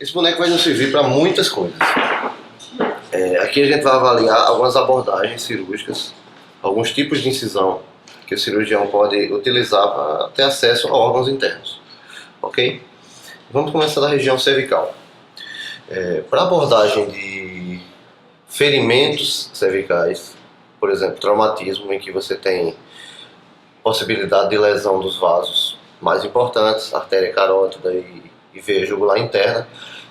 Esse boneco vai nos servir para muitas coisas. Aqui a gente vai avaliar algumas abordagens cirúrgicas, alguns tipos de incisão que o cirurgião pode utilizar para ter acesso a órgãos internos. Ok? Vamos começar da região cervical. Para abordagem de ferimentos cervicais, por exemplo, traumatismo, em que você tem possibilidade de lesão dos vasos mais importantes, artéria carótida e veia jugular interna,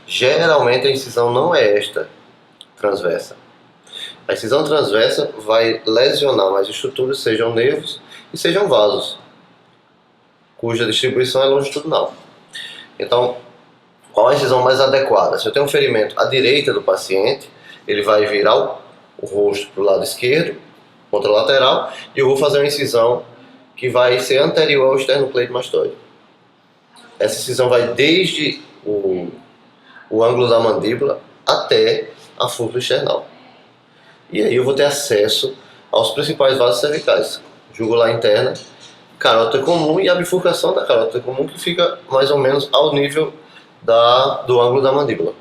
geralmente a incisão não é esta transversa. A incisão transversa vai lesionar mais estruturas, sejam nervos e sejam vasos, cuja distribuição é longitudinal. Então, qual a incisão mais adequada? Se eu tenho um ferimento à direita do paciente, ele vai virar o rosto para o lado esquerdo, contralateral, e eu vou fazer uma incisão que vai ser anterior ao esternocleidomastoide. Essa incisão vai desde o ângulo da mandíbula até a fúrcula external. E aí eu vou ter acesso aos principais vasos cervicais, jugular interna, carótida comum e a bifurcação da carótida comum, que fica mais ou menos ao nível do ângulo da mandíbula.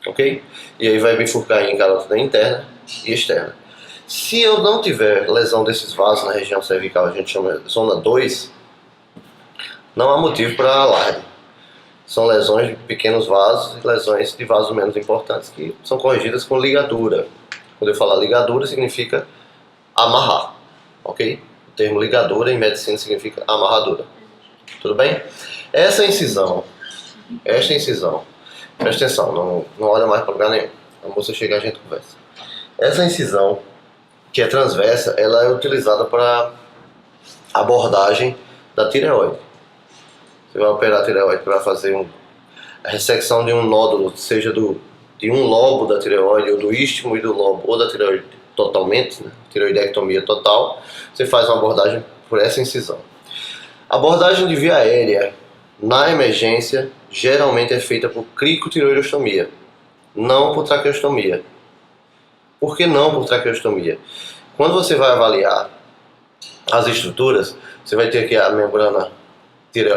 Ok? E aí vai bifurcar em carótida interna e externa. Se eu não tiver lesão desses vasos na região cervical, a gente chama de zona 2, não há motivo para alarde. São lesões de pequenos vasos e lesões de vasos menos importantes que são corrigidas com ligadura. Quando eu falar ligadura, significa amarrar, ok? O termo ligadura em medicina significa amarradura. Tudo bem? Esta incisão, presta atenção, não olha mais para lugar nenhum. A moça chegar, a gente conversa. Essa incisão, que é transversa, ela é utilizada para abordagem da tireoide. Você vai operar a tireoide para fazer a ressecção de um nódulo, seja de um lobo da tireoide, ou do istmo e do lobo, ou da tireoide totalmente, né? Tireoidectomia total. Você faz uma abordagem por essa incisão. A abordagem de via aérea na emergência geralmente é feita por cricotireoidostomia, não por traqueostomia. Por que não por traqueostomia? Quando você vai avaliar as estruturas, você vai ter aqui a membrana,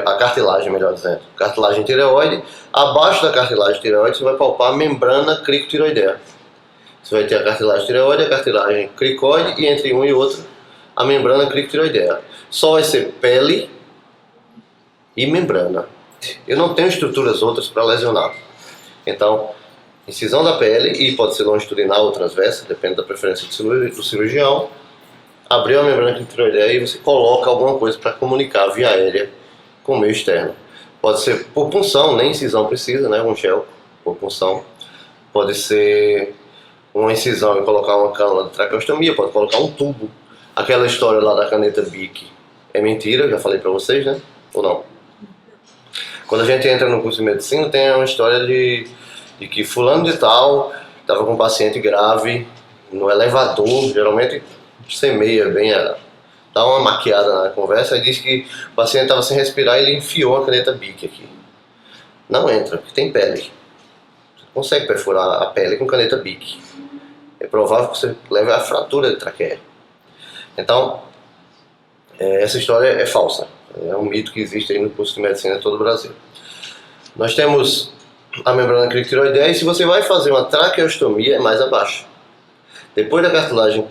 a cartilagem, melhor dizendo, cartilagem tireoide. Abaixo da cartilagem tireoide você vai palpar a membrana cricotireoidea. Você vai ter a cartilagem tireoide, a cartilagem cricoide e entre um e outro a membrana cricotireoidea. Só vai ser pele e membrana. Eu não tenho estruturas outras para lesionar. Então, incisão da pele, e pode ser longitudinal ou transversa, depende da preferência do cirurgião. Abriu a membrana cricotireoidea e você coloca alguma coisa para comunicar via aérea com o meio externo. Pode ser por punção, nem incisão precisa, né? Um gel por punção. Pode ser uma incisão e colocar uma cânula de traqueostomia, pode colocar um tubo. Aquela história lá da caneta Bic é mentira, já falei para vocês, né? Ou não? Quando a gente entra no curso de medicina, tem uma história de que fulano de tal estava com um paciente grave no elevador, geralmente semeia bem, dá uma maquiada na conversa, e diz que o paciente estava sem respirar e ele enfiou a caneta Bic aqui. Não entra, porque tem pele. Você consegue perfurar a pele com caneta Bic. É provável que você leve a fratura de traqueia. Então, essa história é falsa. É um mito que existe aí no curso de medicina em todo o Brasil. Nós temos a membrana cricotireoidea, e se você vai fazer uma traqueostomia, é mais abaixo. Depois da cartilagem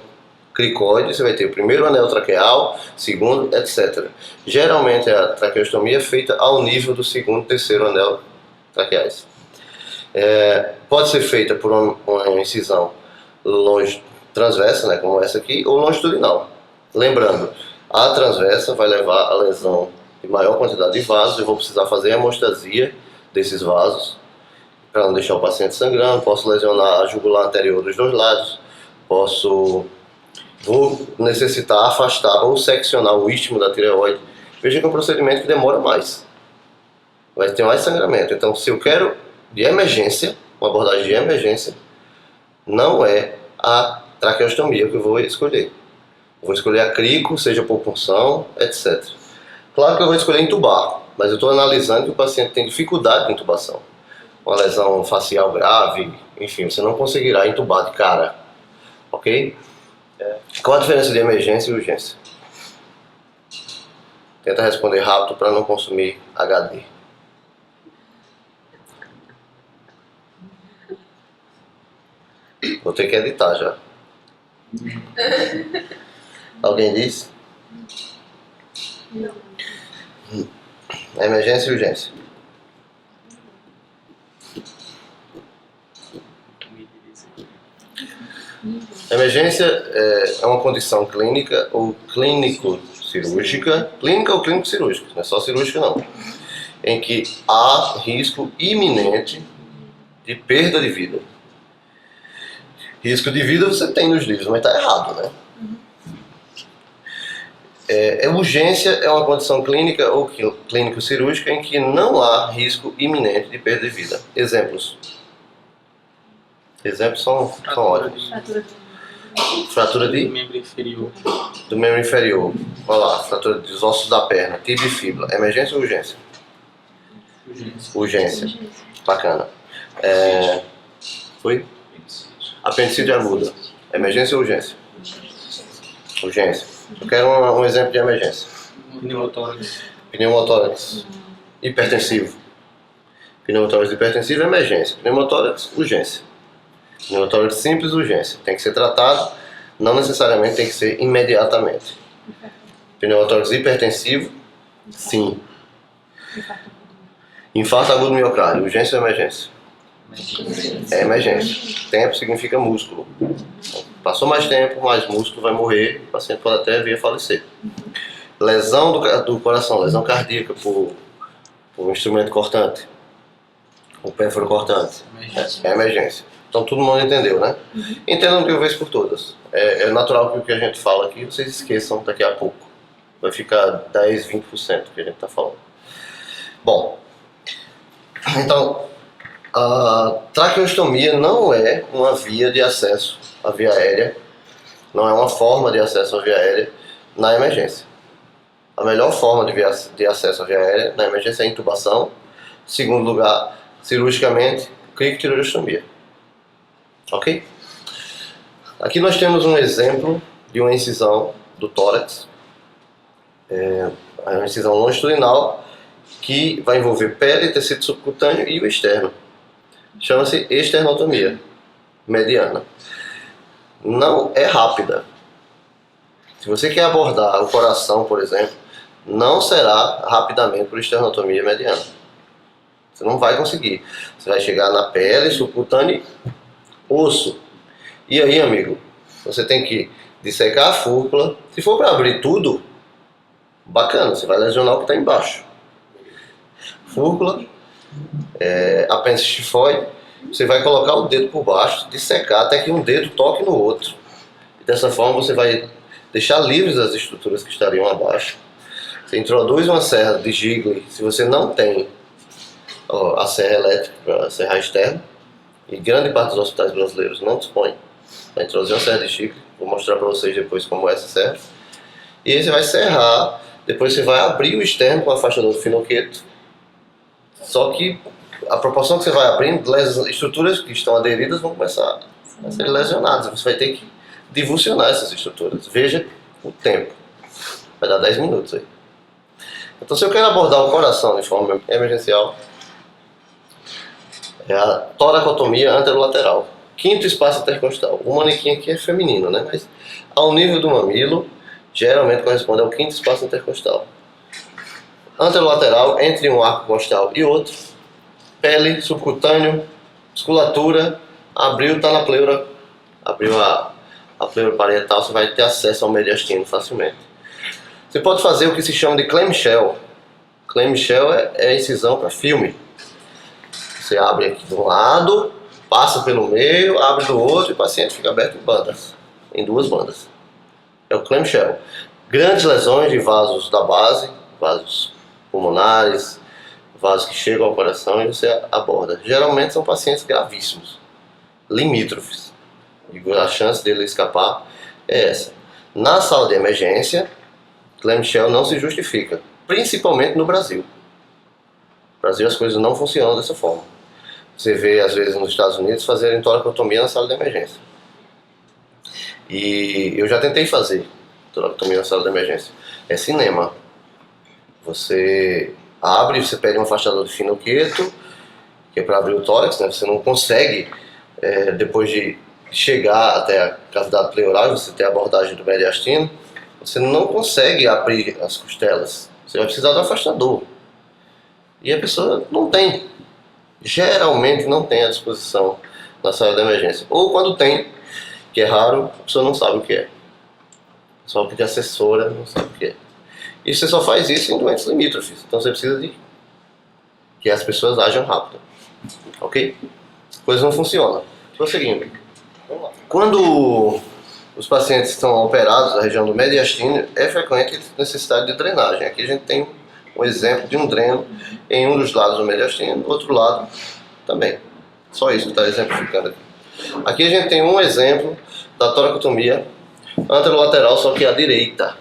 cricoide, você vai ter o primeiro anel traqueal, segundo, etc. Geralmente a traqueostomia é feita ao nível do segundo e terceiro anel traqueais. Pode ser feita por uma incisão transversa, né, como essa aqui, ou longitudinal. Lembrando, a transversa vai levar a lesão de maior quantidade de vasos. Eu vou precisar fazer a hemostasia desses vasos para não deixar o paciente sangrando. Posso lesionar a jugular anterior dos dois lados. Vou necessitar afastar ou seccionar o istmo da tireoide. Veja que é um procedimento que demora mais. Vai ter mais sangramento. Então, se eu quero de emergência, uma abordagem de emergência, não é a traqueostomia que eu vou escolher. Eu vou escolher a crico, seja por punção, etc. Claro que eu vou escolher intubar, mas eu estou analisando que o paciente tem dificuldade de intubação. Uma lesão facial grave, enfim, você não conseguirá intubar de cara. Ok? Qual a diferença de emergência e urgência? Tenta responder rápido para não consumir HD. Vou ter que editar já. Alguém disse? Emergência e urgência. Emergência é uma condição clínica ou clínico-cirúrgica. Clínica ou clínico-cirúrgica, não é só cirúrgica não. Em que há risco iminente de perda de vida. Risco de vida você tem nos livros, mas está errado, né? Urgência é uma condição clínica ou clínico-cirúrgica em que não há risco iminente de perda de vida. Exemplos. Exemplos são ótimos. Fratura do membro inferior. Do membro inferior. Olha lá, fratura dos ossos da perna, tibia e fíbula. Emergência ou urgência? Urgência. Bacana. Foi? Apendicite aguda. Emergência ou urgência? Urgência. Eu quero um exemplo de emergência. Pneumotórax. Pneumotórax. Hipertensivo. Pneumotórax hipertensivo é emergência. Pneumotórax, urgência. Pneumotórax simples, urgência. Tem que ser tratado, não necessariamente tem que ser imediatamente. Pneumotórax hipertensivo, sim. Infarto agudo do miocárdio, urgência ou emergência? É emergência. Tempo significa músculo. Passou mais tempo, mais músculo vai morrer, o paciente pode até vir a falecer. Lesão do coração, lesão cardíaca por um instrumento cortante, um pérfuro cortante, é emergência. Então todo mundo entendeu, né? Entendam de uma vez por todas. É natural que o que a gente fala aqui vocês esqueçam daqui a pouco. Vai ficar 10, 20% que a gente está falando. Bom, então, a traqueostomia não é uma via de acesso à via aérea, não é uma forma de acesso à via aérea na emergência. A melhor forma de acesso à via aérea na emergência é a intubação. Segundo lugar, cirurgicamente, crictiorostomia. Ok? Aqui nós temos um exemplo de uma incisão do tórax, uma incisão longitudinal que vai envolver pele, tecido subcutâneo e o externo. Chama-se esternotomia mediana. Não é rápida. Se você quer abordar o coração, por exemplo, não será rapidamente por esternotomia mediana. Você não vai conseguir. Você vai chegar na pele, subcutâneo, osso. E aí, amigo, você tem que dissecar a fúrcula. Se for para abrir tudo, bacana, você vai lesionar o que está embaixo. Fúrcula, apêndice tifoide, você vai colocar o dedo por baixo, dissecar até que um dedo toque no outro. E dessa forma você vai deixar livres as estruturas que estariam abaixo. Você introduz uma serra de Gigli, se você não tem a serra elétrica para serrar externo, e grande parte dos hospitais brasileiros não dispõe, vai introduzir uma serra de Gigli, vou mostrar para vocês depois como é essa serra. E aí você vai serrar, depois você vai abrir o externo com a afastador do finoqueto. Só que a proporção que você vai abrindo, as estruturas que estão aderidas vão começar a ser lesionadas. Você vai ter que divulsionar essas estruturas. Veja o tempo. Vai dar 10 minutos aí. Então, se eu quero abordar o coração de forma emergencial, é a toracotomia anterolateral. Quinto espaço intercostal. O manequim aqui é feminino, né? Mas ao nível do mamilo, geralmente corresponde ao quinto espaço intercostal. Anterolateral, entre um arco costal e outro. Pele, subcutâneo, musculatura, abriu, está na pleura. Abriu a pleura parietal, você vai ter acesso ao mediastino facilmente. Você pode fazer o que se chama de clamshell. Clamshell é a incisão para filme. Você abre aqui de um lado, passa pelo meio, abre do outro e o paciente fica aberto em bandas, em duas bandas. É o clamshell. Grandes lesões de vasos da base, vasos pulmonares, vasos que chegam ao coração e você aborda. Geralmente são pacientes gravíssimos, limítrofes. E a chance dele escapar é essa. Na sala de emergência, clamshell não se justifica, principalmente no Brasil. No Brasil as coisas não funcionam dessa forma. Você vê às vezes nos Estados Unidos fazerem toracotomia na sala de emergência. E eu já tentei fazer toracotomia na sala de emergência. É cinema. Você abre, você pede um afastador de finoqueto, que é para abrir o tórax, né? Você não consegue, depois de chegar até a cavidade pleural, você tem a abordagem do mediastino, você não consegue abrir as costelas. Você vai precisar do afastador. E a pessoa não tem. Geralmente não tem à disposição na sala de emergência. Ou quando tem, que é raro, a pessoa não sabe o que é. Só que de assessora não sabe o que é. E você só faz isso em doentes limítrofes. Então você precisa de que as pessoas ajam rápido. Ok? As coisas não funcionam. Prosseguindo. Quando os pacientes estão operados na região do mediastino, é frequente a necessidade de drenagem. Aqui a gente tem um exemplo de um dreno em um dos lados do mediastino, do outro lado também. Só isso que está exemplificando aqui. Aqui a gente tem um exemplo da toracotomia anterolateral, só que à direita.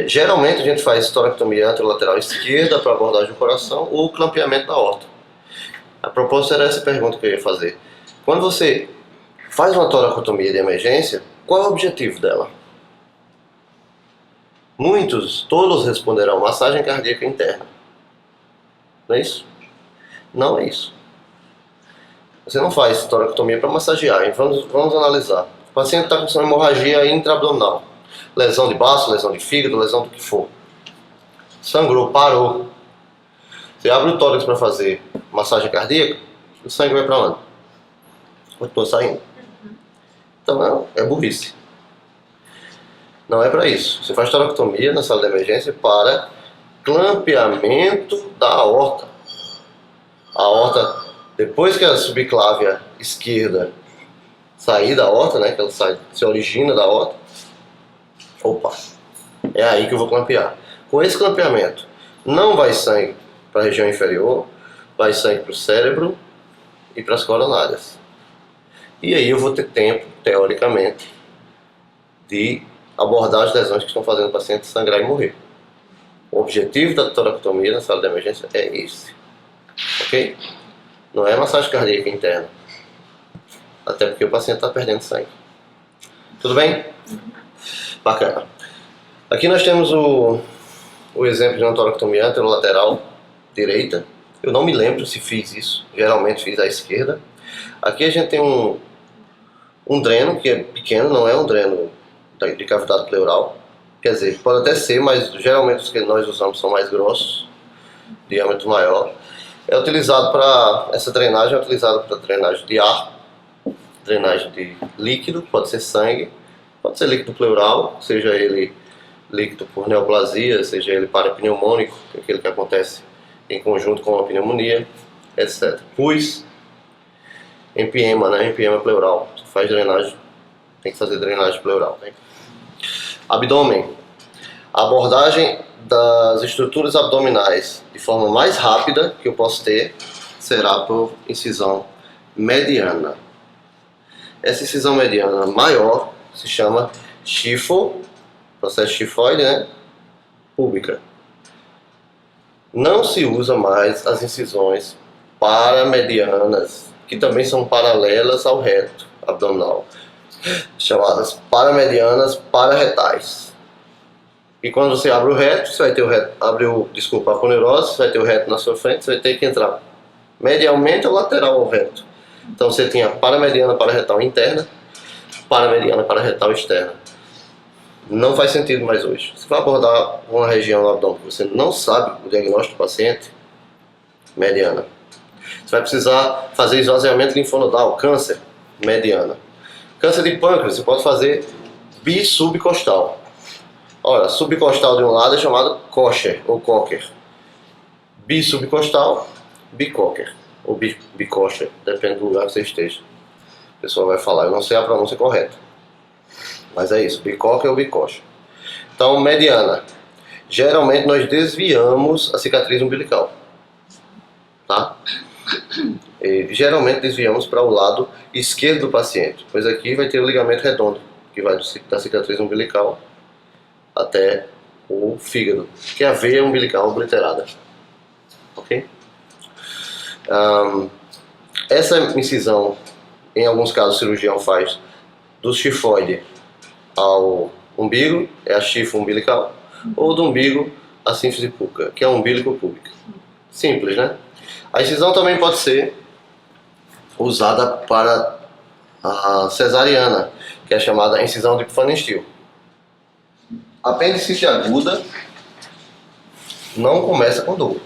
Geralmente a gente faz toracotomia anterolateral esquerda para abordagem do coração ou clampeamento da aorta. A propósito era essa pergunta que eu ia fazer. Quando você faz uma toracotomia de emergência, qual é o objetivo dela? Todos responderão massagem cardíaca interna. Não é isso? Não é isso. Você não faz toracotomia para massagear. Vamos analisar. O paciente está com hemorragia intraabdominal. Lesão de baço, lesão de fígado, lesão do que for. Sangrou, parou. Você abre o tórax para fazer massagem cardíaca, o sangue vai para onde? Continua saindo. Então é burrice. Não é para isso. Você faz toracotomia na sala de emergência para clampeamento da aorta. A aorta, depois que a subclávia esquerda sair da aorta, né, que ela se origina da aorta, opa, é aí que eu vou clampear. Com esse clampeamento, não vai sangue para a região inferior, vai sangue para o cérebro e para as coronárias. E aí eu vou ter tempo, teoricamente, de abordar as lesões que estão fazendo o paciente sangrar e morrer. O objetivo da toracotomia na sala de emergência é esse. Ok? Não é massagem cardíaca interna. Até porque o paciente está perdendo sangue. Tudo bem? Bacana. Aqui nós temos o exemplo de uma toracotomia anterolateral direita. Eu não me lembro se fiz isso. Geralmente fiz à esquerda. Aqui a gente tem um dreno que é pequeno, não é um dreno de cavidade pleural. Quer dizer, pode até ser, mas geralmente os que nós usamos são mais grossos, diâmetro maior. Essa drenagem é utilizada para drenagem de ar, drenagem de líquido, pode ser sangue, pode ser líquido pleural, seja ele líquido por neoplasia, seja ele parapneumônico, que é aquele que acontece em conjunto com a pneumonia, etc. Pus, empiema, né? Empiema pleural, faz drenagem, tem que fazer drenagem pleural. Né? Abdômen. A abordagem das estruturas abdominais de forma mais rápida que eu posso ter será por incisão mediana. Essa incisão mediana maior se chama processo chifoide, né? Púbica. Não se usa mais as incisões paramedianas, que também são paralelas ao reto abdominal, chamadas paramedianas pararretais. E quando você abre o reto, você vai ter a aponeurose, você vai ter o reto na sua frente, você vai ter que entrar medialmente ou lateral ao reto. Então você tinha paramediana pararretal interna, paramediana pararretal externa. Não faz sentido mais hoje. Você vai abordar uma região do abdômen que você não sabe o diagnóstico do paciente, mediana. Você vai precisar fazer esvaziamento linfonodal, câncer, mediana. Câncer de pâncreas, você pode fazer bisubcostal. Olha, subcostal de um lado é chamado Kocher ou Cocker. Bisubcostal, bicocker ou bicocher, depende do lugar que você esteja. O pessoal vai falar, eu não sei a pronúncia correta. Mas é isso, bicocker ou bicocher. Então, mediana. Geralmente nós desviamos a cicatriz umbilical. Tá? E, geralmente desviamos para o lado esquerdo do paciente, pois aqui vai ter o ligamento redondo, que vai da cicatriz umbilical até o fígado, que é a veia umbilical obliterada. Ok? Essa incisão, em alguns casos o cirurgião faz do chifoide ao umbigo, é a chifa umbilical, ou do umbigo à sínfise púbica, que é o umbilico púbico. Simples, né? A incisão também pode ser usada para a cesariana, que é chamada incisão de Pfannenstiel. Apendicite aguda não começa com dor.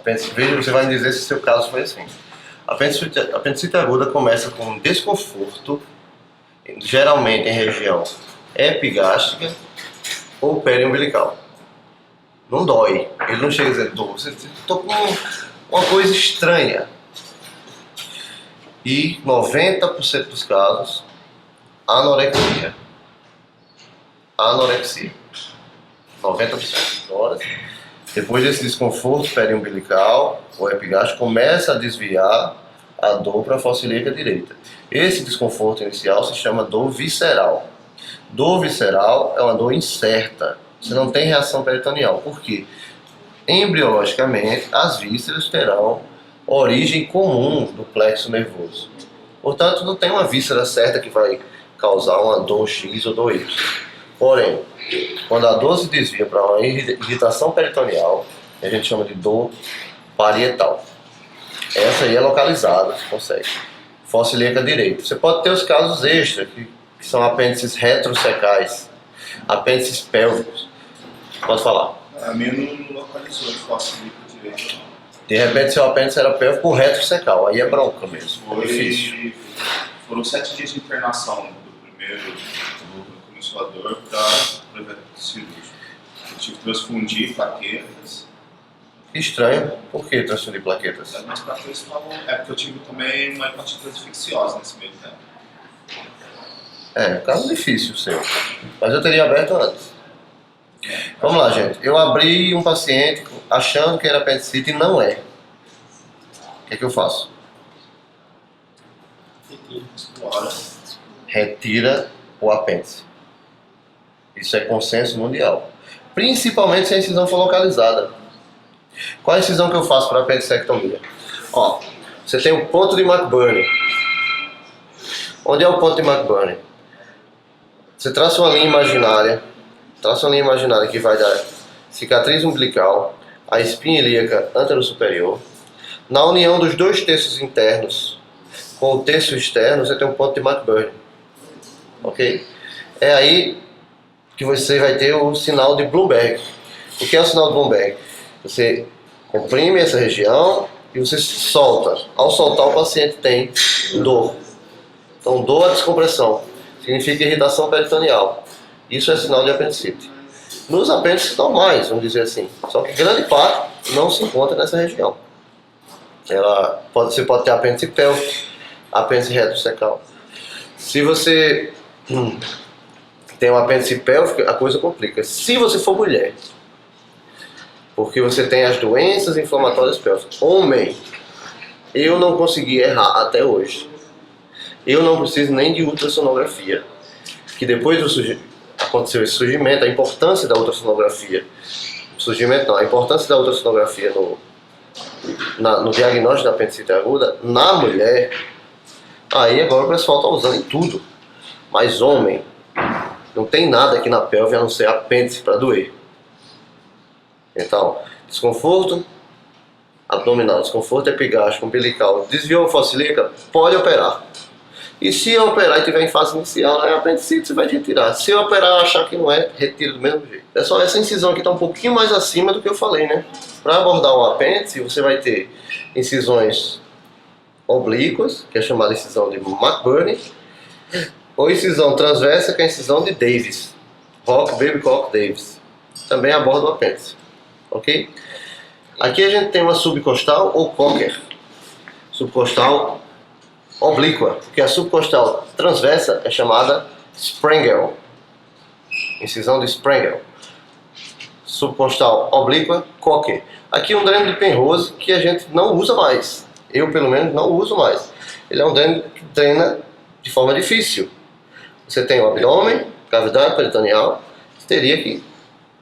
Veja, você vai me dizer se seu caso foi assim. Apendicite aguda começa com desconforto, geralmente em região epigástrica ou periumbilical. Não dói, ele não chega a dizer dor, você está com uma coisa estranha. E 90% dos casos, anorexia. 90%. Horas. Depois desse desconforto periumbilical, o epigástrico começa a desviar a dor para a fossa ilíaca direita. Esse desconforto inicial se chama dor visceral. Dor visceral é uma dor incerta. Você não tem reação peritoneal. Por quê? Embriologicamente, as vísceras terão origem comum do plexo nervoso. Portanto, não tem uma víscera certa que vai causar uma dor X ou dor Y. Porém, quando a dor se desvia para uma irritação peritoneal, a gente chama de dor parietal. Essa aí é localizada, você consegue. Fossa ilíaca direita. Você pode ter os casos extras, que são apêndices retrosecais, apêndices pélvicos. Pode falar. A minha não localizou de fossa ilíaca direita. De repente, seu apêndice era pélvico retrosecal, aí é bronca mesmo. Difícil. Foram 7 dias de internação do primeiro, quando começou a dor, para o projeto cirúrgico. Eu tive que transfundir plaquetas. Estranho. Por que transfundir plaquetas? Mas plaquetas estavam. É porque eu tive também uma hepatite infecciosa nesse meio tempo. É, caso difícil o seu. Mas eu teria aberto antes. Vamos lá, gente. Eu abri um paciente achando que era apendicite e não é. O que é que eu faço? Retira o apêndice. Isso é consenso mundial. Principalmente se a incisão for localizada. Qual a incisão que eu faço para apendicectomia? Ó, você tem o ponto de McBurney. Onde é o ponto de McBurney? Você traça uma linha imaginária. Traça uma linha imaginária que vai dar cicatriz umbilical, a espinha ilíaca antero-superior. Na união dos dois terços internos com o terço externo, você tem um ponto de McBurney. Ok? É aí que você vai ter o sinal de Bloomberg. O que é o sinal de Bloomberg? Você comprime essa região e você solta. Ao soltar, o paciente tem dor. Então, dor é descompressão. Significa irritação peritoneal. Isso é sinal de apendicite. Nos apêndices normais, vamos dizer assim. Só que grande parte não se encontra nessa região. Você pode ter apêndice pélvico, apêndice retrosecal. Se você tem um apêndice pélvico, a coisa complica. Se você for mulher, porque você tem as doenças inflamatórias pélvicas. Homem, eu não consegui errar até hoje. Eu não preciso nem de ultrassonografia. Que depois aconteceu esse surgimento, a importância da ultrassonografia. Surgimento não, a importância da ultrassonografia no diagnóstico da apendicite aguda na mulher. Aí agora o pessoal está usando em tudo. Mas homem, não tem nada aqui na pelve a não ser apêndice para doer. Então, desconforto abdominal, desconforto epigástrico, umbilical, desviou a fossa ilíaca, pode operar. E se eu operar e tiver em fase inicial, é apendicite, você vai retirar. Se eu operar e achar que não é, retira do mesmo jeito. Pessoal, essa incisão aqui está um pouquinho mais acima do que eu falei, né? Para abordar o apêndice, você vai ter incisões oblíquas, que é chamada incisão de McBurney, ou incisão transversa, que é a incisão de Davis. Babcock Davis. Também aborda o apêndice. Ok? Aqui a gente tem uma subcostal ou Cocker. Subcostal oblíqua, porque a subcostal transversa é chamada Sprengel. Incisão de Sprengel. Subcostal oblíqua, Cocker. Aqui um dreno de Penrose que a gente não usa mais. Eu, pelo menos, não uso mais. Ele é um dreno que drena de forma difícil. Você tem o abdômen, cavidade peritoneal, você teria que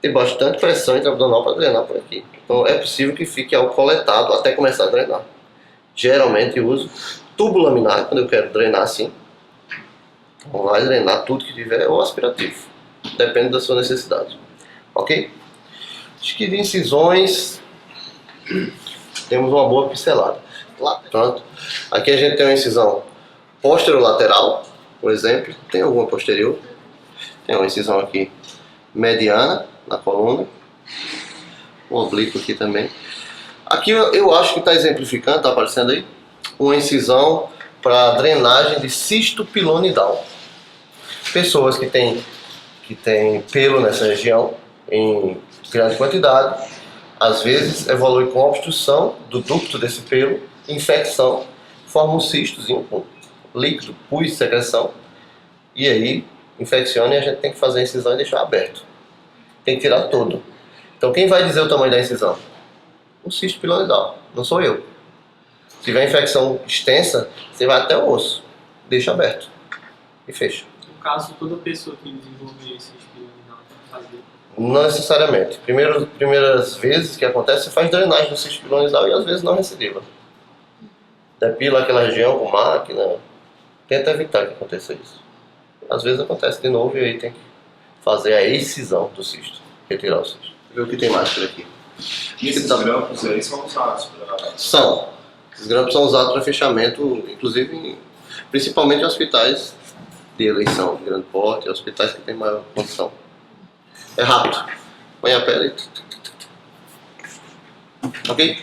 ter bastante pressão intraabdominal para drenar por aqui. Então é possível que fique algo coletado até começar a drenar. Geralmente eu uso tubo laminar, quando eu quero drenar assim. Então vai drenar tudo que tiver, ou aspirativo. Depende da sua necessidade. Ok? Acho que de incisões temos uma boa pincelada. Lá, pronto. Aqui a gente tem uma incisão posterolateral, por exemplo. Tem alguma posterior. Tem uma incisão aqui mediana na coluna. Um oblíquo aqui também. Aqui eu acho que está exemplificando, está aparecendo aí, uma incisão para drenagem de cisto pilonidal. Pessoas que têm pelo nessa região em grande quantidade, às vezes evolui com obstrução do ducto desse pelo, infecção, forma um cistozinho com líquido, pus, secreção, e aí infecciona e a gente tem que fazer a incisão e deixar aberto. Tem que tirar todo. Então quem vai dizer o tamanho da incisão? O cisto pilonidal, não sou eu. Se tiver infecção extensa, você vai até o osso, deixa aberto e fecha. No caso, toda pessoa que desenvolver esse pilonidal tem que fazer. Não necessariamente. Primeiras vezes que acontece, você faz drenagem do cisto pilonidal e às vezes não recidiva. Depila aquela região com máquina, tenta evitar que aconteça isso. Às vezes acontece de novo e aí tem que fazer a excisão do cisto, retirar o cisto. Ver o que tem mais por aqui. E esses grampos aí são usados para... São. Esses grampos são usados para fechamento, inclusive, principalmente em hospitais de eleição de grande porte, hospitais que têm maior condição. É rápido. Põe a pele. Ok?